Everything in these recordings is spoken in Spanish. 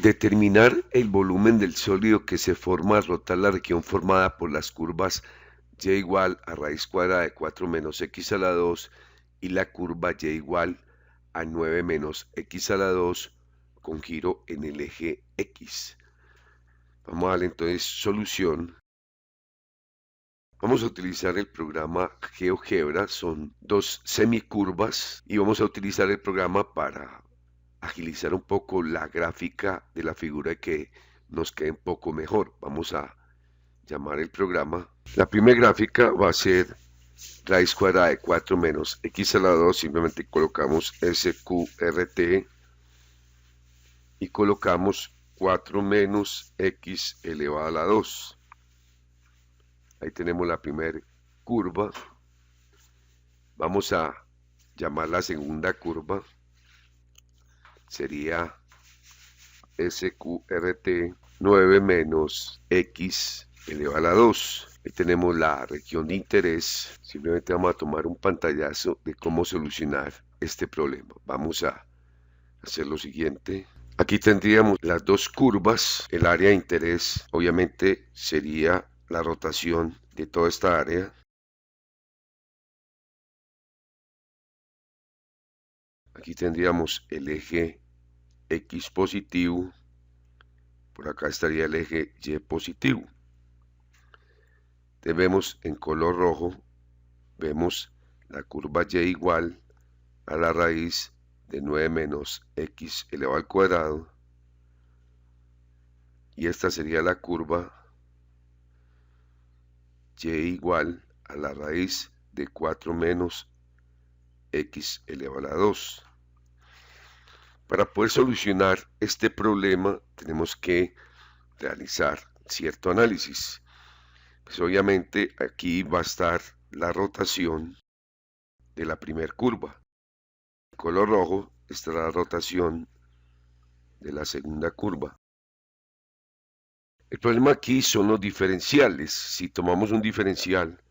Determinar el volumen del sólido que se forma al rotar la región formada por las curvas y igual a raíz cuadrada de 4 menos x a la 2 y la curva y igual a 9 menos x a la 2 con giro en el eje x. Vamos a darle entonces solución. Vamos a utilizar el programa GeoGebra, son dos semicurvas y vamos a utilizar el programa para agilizar un poco la gráfica de la figura y que nos quede un poco mejor. Vamos a llamar el programa. La primera gráfica va a ser raíz cuadrada de 4 menos x a la 2, simplemente colocamos SQRT y colocamos 4 menos x elevado a la 2. Ahí tenemos la primera curva. Vamos a llamar la segunda curva. Sería SQRT 9 menos x elevado a la 2. Ahí tenemos la región de interés. Simplemente vamos a tomar un pantallazo de cómo solucionar este problema. Vamos a hacer lo siguiente. Aquí tendríamos las dos curvas. El área de interés obviamente sería la rotación de toda esta área. Aquí tendríamos el eje X positivo. Por acá estaría el eje Y positivo. Vemos en color rojo, vemos la curva Y igual a la raíz de 9 menos x elevado al cuadrado. Y esta sería la curva Y igual a la raíz de 4 menos x elevado a la 2. Para poder solucionar este problema tenemos que realizar cierto análisis. Pues obviamente aquí va a estar la rotación de la primera curva. En color rojo estará la rotación de la segunda curva. El problema aquí son los diferenciales. Si tomamos un diferencial,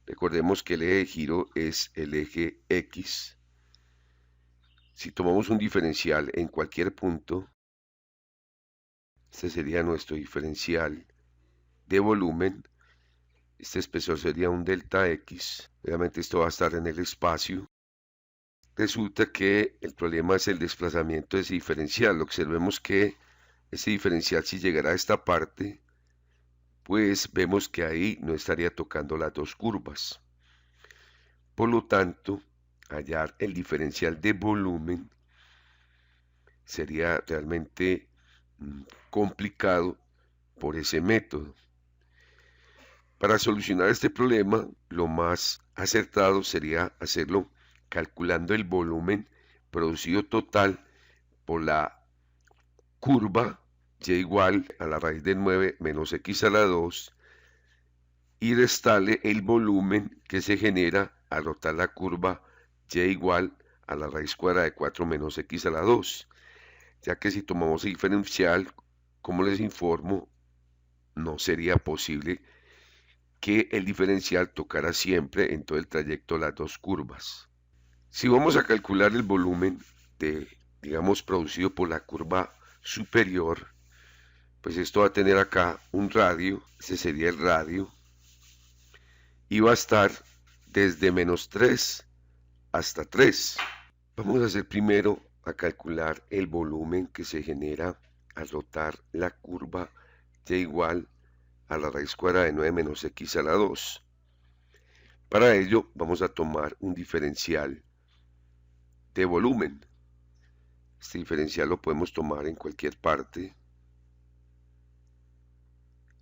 recordemos que el eje de giro es el eje X. Si tomamos un diferencial en cualquier punto, este sería nuestro diferencial de volumen. Este espesor sería un delta X. Obviamente esto va a estar en el espacio. Resulta que el problema es el desplazamiento de ese diferencial. Observemos que ese diferencial, si llegara a esta parte, pues vemos que ahí no estaría tocando las dos curvas. Por lo tanto, hallar el diferencial de volumen sería realmente complicado por ese método. Para solucionar este problema, lo más acertado sería hacerlo calculando el volumen producido total por la curva y igual a la raíz de 9 menos x a la 2 y restarle el volumen que se genera al rotar la curva y igual a la raíz cuadrada de 4 menos x a la 2, ya que si tomamos el diferencial, como les informo, no sería posible que el diferencial tocara siempre en todo el trayecto de las dos curvas. Si vamos a calcular el volumen digamos, producido por la curva superior, pues esto va a tener acá un radio, ese sería el radio, y va a estar desde menos 3 hasta 3. Vamos a hacer primero a calcular el volumen que se genera al rotar la curva y igual a la raíz cuadrada de 9 menos x a la 2. Para ello vamos a tomar un diferencial de volumen. Este diferencial lo podemos tomar en cualquier parte.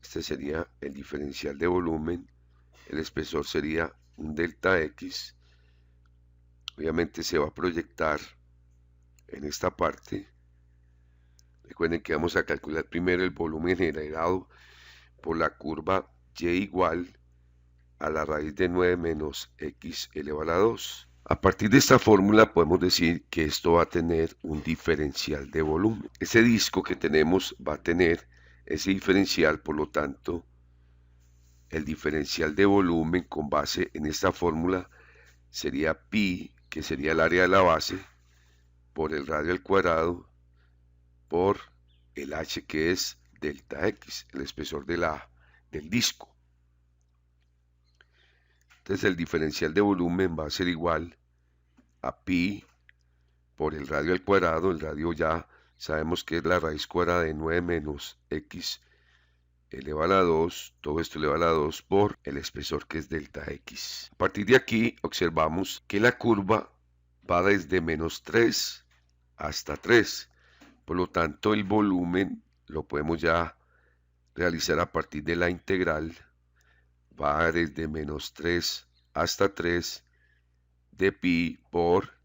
Este sería el diferencial de volumen. El espesor sería un delta X. Obviamente se va a proyectar en esta parte. Recuerden que vamos a calcular primero el volumen generado por la curva Y igual a la raíz de 9 menos x elevado a la 2. A partir de esta fórmula podemos decir que esto va a tener un diferencial de volumen. Ese disco que tenemos va a tener ese diferencial, por lo tanto, el diferencial de volumen con base en esta fórmula sería pi, que sería el área de la base, por el radio al cuadrado, por el H que es delta X, el espesor del disco. Entonces el diferencial de volumen va a ser igual a pi por el radio al cuadrado. El radio ya sabemos que es la raíz cuadrada de 9 menos x elevado a la 2, todo esto elevado a la 2 por el espesor que es delta X. A partir de aquí observamos que la curva va desde menos 3 hasta 3. Por lo tanto, el volumen lo podemos ya realizar a partir de la integral. Va desde menos 3 hasta 3 de pi por,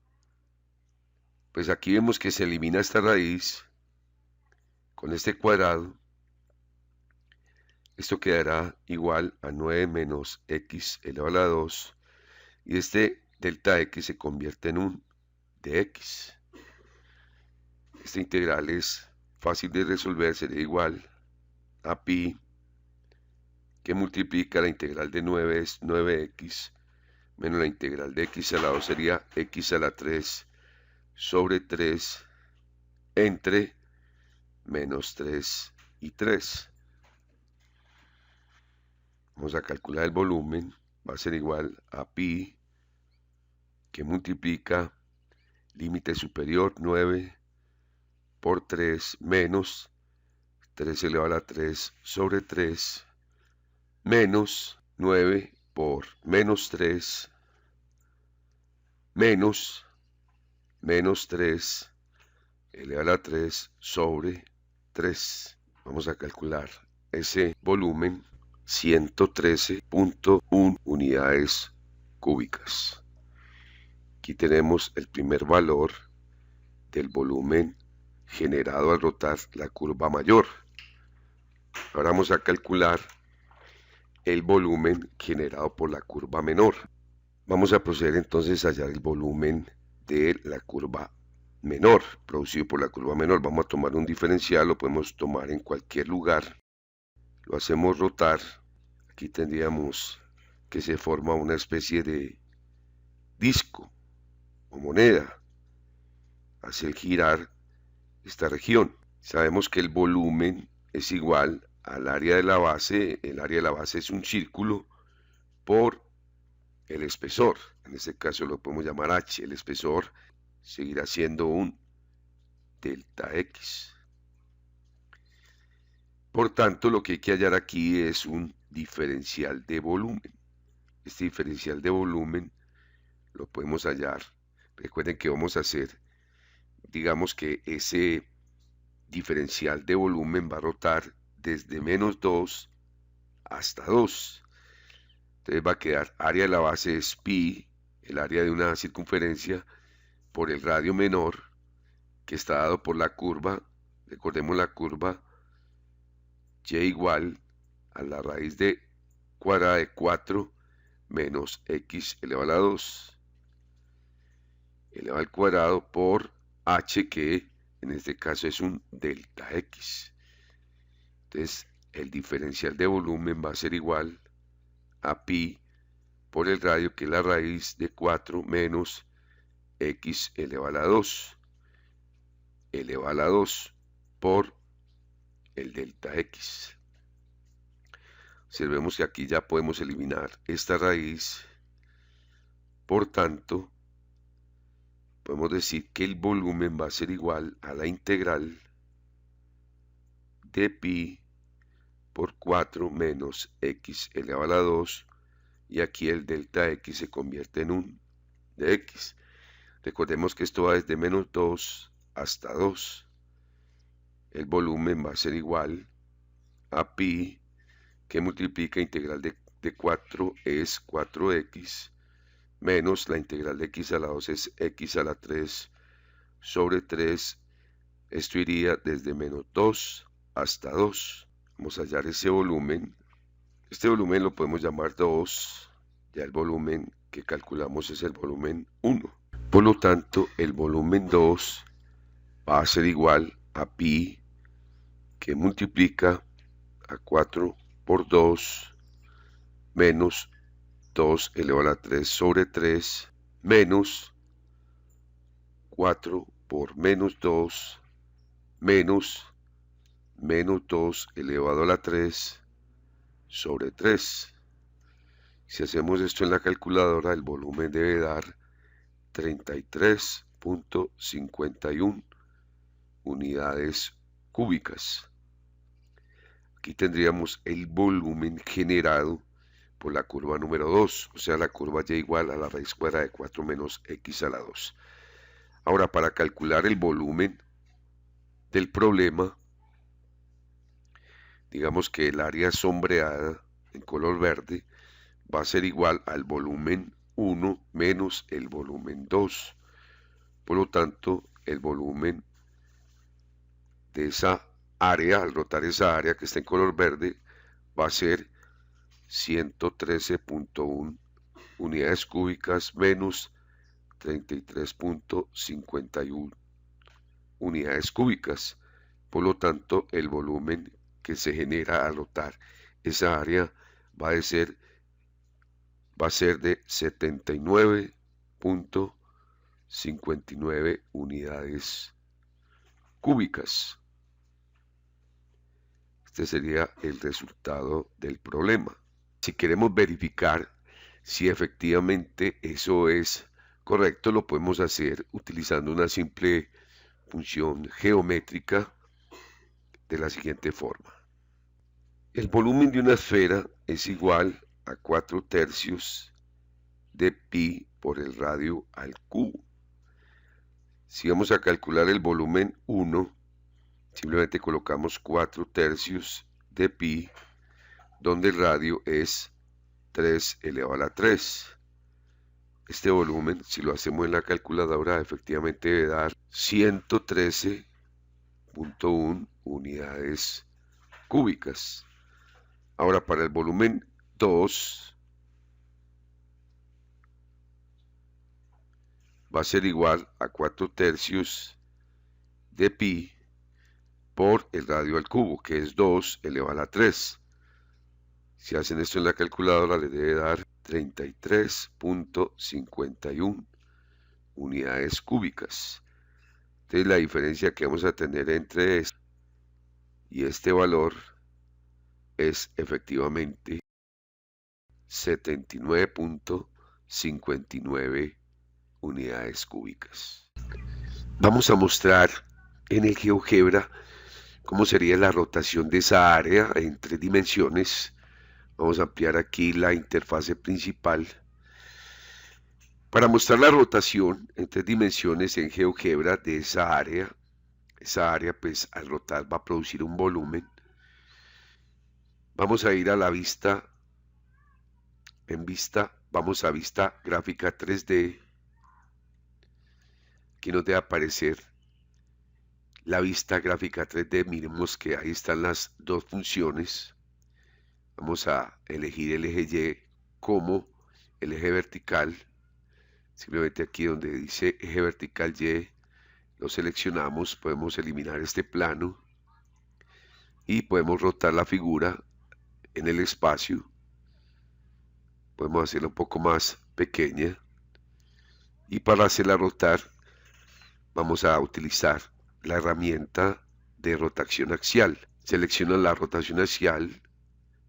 pues aquí vemos que se elimina esta raíz con este cuadrado. Esto quedará igual a 9 menos x elevado a la 2. Y este delta x se convierte en un dx. Esta integral es fácil de resolver, sería igual a pi, que multiplica la integral de 9 es 9x, menos la integral de x a la 2 sería x a la 3 sobre 3 entre menos 3 y 3. Vamos a calcular el volumen, va a ser igual a pi, que multiplica límite superior 9 por 3 menos 3 elevado a la 3 sobre 3 menos 9 por menos 3 menos 3 elevado a la 3 sobre 3. Vamos a calcular ese volumen, 113.1 unidades cúbicas. Aquí tenemos el primer valor del volumen generado al rotar la curva mayor. Ahora vamos a calcular el volumen generado por la curva menor. Vamos a proceder entonces a hallar el volumen de la curva menor, producido por la curva menor. Vamos a tomar un diferencial, lo podemos tomar en cualquier lugar. Lo hacemos rotar. Aquí tendríamos que se forma una especie de disco o moneda. Hace girar esta región. Sabemos que el volumen es igual al área de la base. El área de la base es un círculo por el espesor. En este caso lo podemos llamar H. El espesor seguirá siendo un delta X. Por tanto, lo que hay que hallar aquí es un diferencial de volumen. Este diferencial de volumen lo podemos hallar. Recuerden que vamos a hacer, digamos que ese diferencial de volumen va a rotar desde menos 2 hasta 2. Entonces va a quedar área de la base es pi, el área de una circunferencia, por el radio menor, que está dado por la curva. Recordemos la curva y igual a la raíz de cuadrada de 4 menos x elevado a la 2 elevado al cuadrado por h, que en este caso es un delta x. Entonces el diferencial de volumen va a ser igual a pi por el radio, que es la raíz de 4 menos x elevado a la 2 elevado a la 2 por el delta x. Observemos que aquí ya podemos eliminar esta raíz. Por tanto, podemos decir que el volumen va a ser igual a la integral de pi por 4 menos x elevado a la 2, y aquí el delta x se convierte en un dx. Recordemos que esto va desde menos 2 hasta 2. El volumen va a ser igual a pi, que multiplica integral de 4 es 4x, menos la integral de x a la 2 es x a la 3 sobre 3. Esto iría desde menos 2 hasta 2. Vamos a hallar ese volumen. Este volumen lo podemos llamar 2. Ya el volumen que calculamos es el volumen 1. Por lo tanto, el volumen 2 va a ser igual a pi, que multiplica a 4 por 2 menos 2 elevado a la 3 sobre 3 menos 4 por menos 2 menos menos 2 elevado a la 3 sobre 3. Si hacemos esto en la calculadora, el volumen debe dar 33.51 unidades cúbicas. Aquí tendríamos el volumen generado por la curva número 2, o sea, la curva y igual a la raíz cuadrada de 4 menos x a la 2. Ahora, para calcular el volumen del problema, digamos que el área sombreada en color verde va a ser igual al volumen 1 menos el volumen 2. Por lo tanto, el volumen de esa área, al rotar esa área que está en color verde, va a ser 113.1 unidades cúbicas menos 33.51 unidades cúbicas. Por lo tanto, el volumen que se genera al rotar esa área va a ser de 79.59 unidades cúbicas. Este sería el resultado del problema. Si queremos verificar si efectivamente eso es correcto, lo podemos hacer utilizando una simple función geométrica de la siguiente forma. El volumen de una esfera es igual a 4/3 de pi por el radio al cubo. Si vamos a calcular el volumen 1, simplemente colocamos 4/3 de pi, donde el radio es 3 elevado a la 3. Este volumen, si lo hacemos en la calculadora, efectivamente debe dar 113.1 unidades cúbicas. Ahora, para el volumen 2, va a ser igual a 4/3 de pi por el radio al cubo, que es 2 elevado a la 3. Si hacen esto en la calculadora, les debe dar 33.51 unidades cúbicas. Entonces, la diferencia que vamos a tener entre este y este valor es efectivamente 79.59 unidades cúbicas. Vamos a mostrar en el GeoGebra cómo sería la rotación de esa área en 3 dimensiones. Vamos a ampliar aquí la interfase principal. Para mostrar la rotación en 3 dimensiones en GeoGebra de esa área pues al rotar va a producir un volumen. Vamos a ir a la vista, vamos a vista gráfica 3D. Aquí nos debe aparecer la vista gráfica 3D. Miremos que ahí están las dos funciones. Vamos a elegir el eje Y como el eje vertical. Simplemente aquí donde dice eje vertical Y, lo seleccionamos. Podemos eliminar este plano y podemos rotar la figura en el espacio. Podemos hacerla un poco más pequeña, y para hacerla rotar vamos a utilizar la herramienta de rotación axial. Selecciono la rotación axial,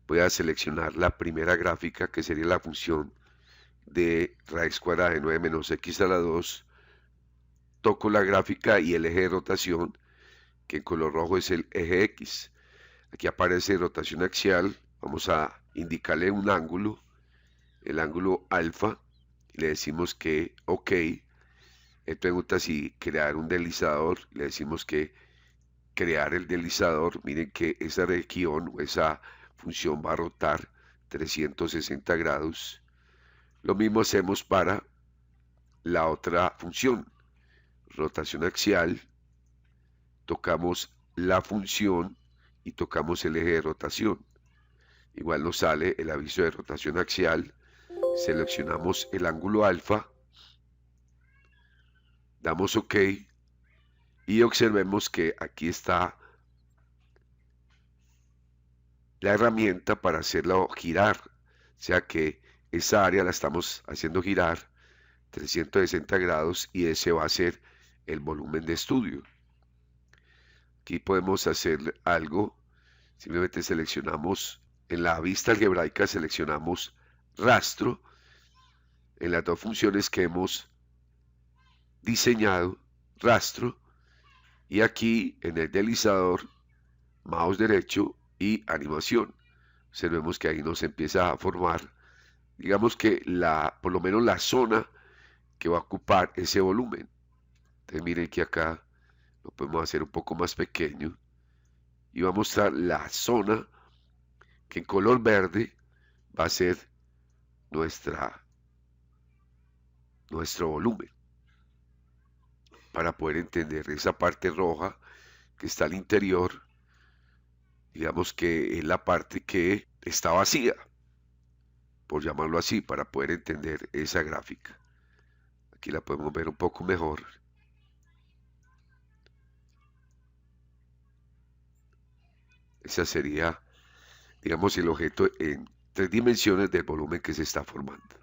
voy a seleccionar la primera gráfica, que sería la función de raíz cuadrada de 9 menos x a la 2, toco la gráfica y el eje de rotación, que en color rojo es el eje X. Aquí aparece rotación axial, vamos a indicarle un ángulo, el ángulo alfa, y le decimos que OK. Él pregunta si crear un deslizador, le decimos que crear el deslizador. Miren que esa región o esa función va a rotar 360 grados. Lo mismo hacemos para la otra función, rotación axial, tocamos la función y tocamos el eje de rotación. Igual nos sale el aviso de rotación axial, seleccionamos el ángulo alfa, damos OK y observemos que aquí está la herramienta para hacerlo girar, o sea que esa área la estamos haciendo girar 360 grados y ese va a ser el volumen de estudio. Aquí podemos hacer algo. Simplemente seleccionamos en la vista algebraica, seleccionamos rastro en las dos funciones que hemos diseñado, rastro, y aquí en el deslizador, mouse derecho y animación. Observemos que ahí nos empieza a formar, digamos que por lo menos la zona que va a ocupar ese volumen. Entonces miren que acá lo podemos hacer un poco más pequeño y va a mostrar la zona que en color verde va a ser nuestro volumen, para poder entender esa parte roja que está al interior, digamos que es la parte que está vacía, por llamarlo así, para poder entender esa gráfica. Aquí la podemos ver un poco mejor. Esa sería, digamos, el objeto en 3 dimensiones del volumen que se está formando.